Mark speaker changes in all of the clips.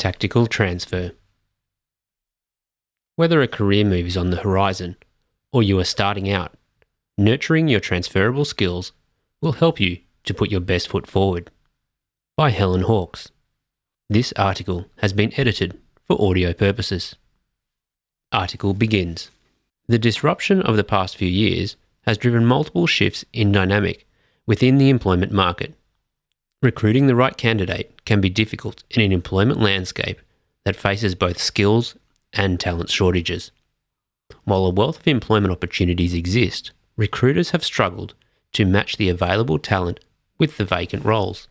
Speaker 1: Tactical transfer. Whether a career move is on the horizon or you are starting out, nurturing your transferable skills will help you to put your best foot forward. By Helen Hawkes. This article has been edited for audio purposes. Article begins. The disruption of the past few years has driven multiple shifts in dynamic within the employment market. Recruiting the right candidate can be difficult in an employment landscape that faces both skills and talent shortages. While a wealth of employment opportunities exist, recruiters have struggled to match the available talent with the vacant roles.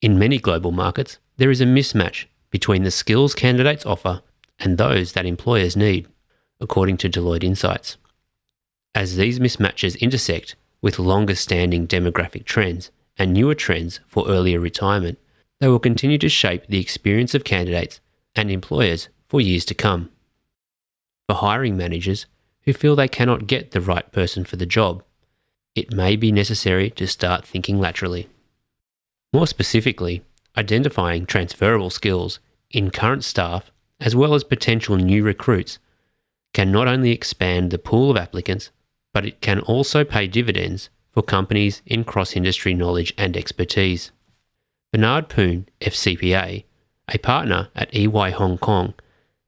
Speaker 1: In many global markets, there is a mismatch between the skills candidates offer and those that employers need, according to Deloitte Insights. As these mismatches intersect with longer-standing demographic trends and newer trends for earlier retirement, they will continue to shape the experience of candidates and employers for years to come. For hiring managers who feel they cannot get the right person for the job, it may be necessary to start thinking laterally. More specifically, identifying transferable skills in current staff as well as potential new recruits can not only expand the pool of applicants, but it can also pay dividends for companies in cross-industry knowledge and expertise. Bernard Poon, FCPA, a partner at EY Hong Kong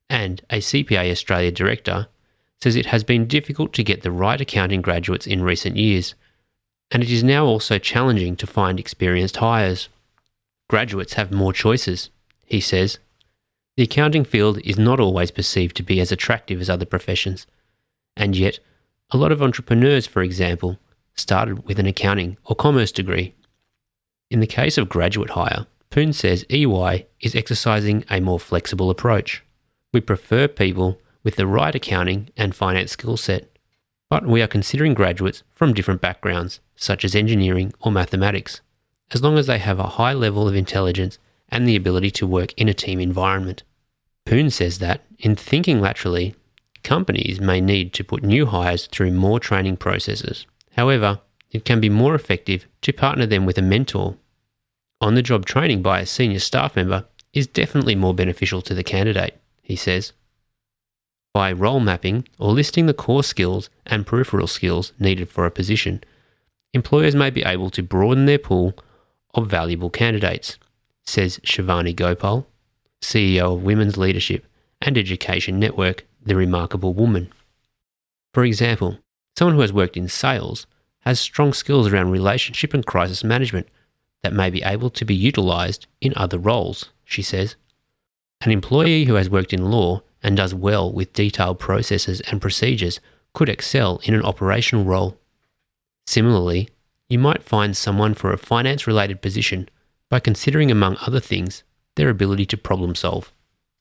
Speaker 1: and a CPA Australia director, says it has been difficult to get the right accounting graduates in recent years, and it is now also challenging to find experienced hires. Graduates have more choices, he says. The accounting field is not always perceived to be as attractive as other professions, and yet a lot of entrepreneurs, for example, started with an accounting or commerce degree. In the case of graduate hire, Poon says EY is exercising a more flexible approach. We prefer people with the right accounting and finance skill set, but we are considering graduates from different backgrounds, such as engineering or mathematics, as long as they have a high level of intelligence and the ability to work in a team environment. Poon says that, in thinking laterally, companies may need to put new hires through more training processes. However, it can be more effective to partner them with a mentor. On-the-job training by a senior staff member is definitely more beneficial to the candidate, he says. By role mapping or listing the core skills and peripheral skills needed for a position, employers may be able to broaden their pool of valuable candidates, says Shivani Gopal, CEO of Women's Leadership and Education Network, The Remarkable Woman. For example, someone who has worked in sales has strong skills around relationship and crisis management that may be able to be utilised in other roles, she says. An employee who has worked in law and does well with detailed processes and procedures could excel in an operational role. Similarly, you might find someone for a finance-related position by considering, among other things, their ability to problem solve.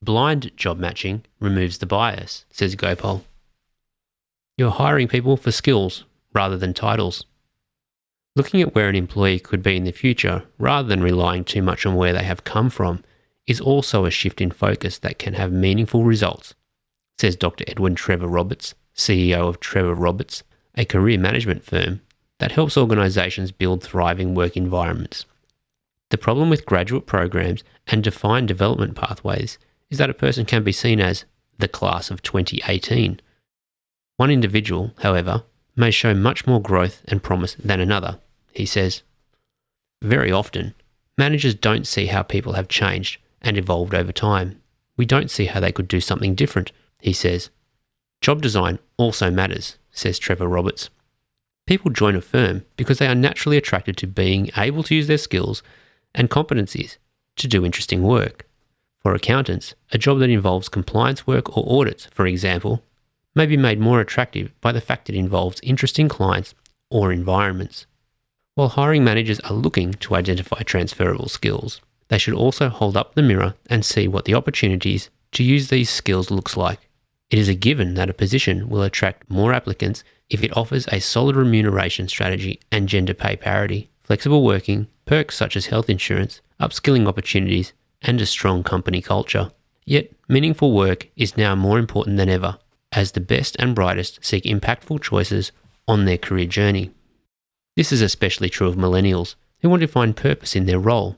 Speaker 1: Blind job matching removes the bias, says Gopal. You're hiring people for skills rather than titles. Looking at where an employee could be in the future rather than relying too much on where they have come from is also a shift in focus that can have meaningful results, says Dr. Edwin Trevor Roberts, CEO of Trevor Roberts, a career management firm that helps organisations build thriving work environments. The problem with graduate programs and defined development pathways is that a person can be seen as the class of 2018. One individual, however, may show much more growth and promise than another, he says. Very often, managers don't see how people have changed and evolved over time. We don't see how they could do something different, he says. Job design also matters, says Trevor Roberts. People join a firm because they are naturally attracted to being able to use their skills and competencies to do interesting work. For accountants, a job that involves compliance work or audits, for example, may be made more attractive by the fact it involves interesting clients or environments. While hiring managers are looking to identify transferable skills, they should also hold up the mirror and see what the opportunities to use these skills looks like. It is a given that a position will attract more applicants if it offers a solid remuneration strategy and gender pay parity, flexible working, perks such as health insurance, upskilling opportunities, and a strong company culture. Yet, meaningful work is now more important than ever, as the best and brightest seek impactful choices on their career journey. This is especially true of millennials who want to find purpose in their role.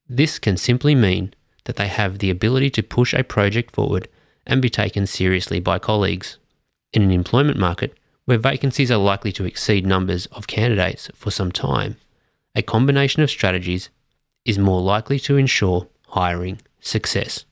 Speaker 1: This can simply mean that they have the ability to push a project forward and be taken seriously by colleagues. In an employment market where vacancies are likely to exceed numbers of candidates for some time, a combination of strategies is more likely to ensure hiring success.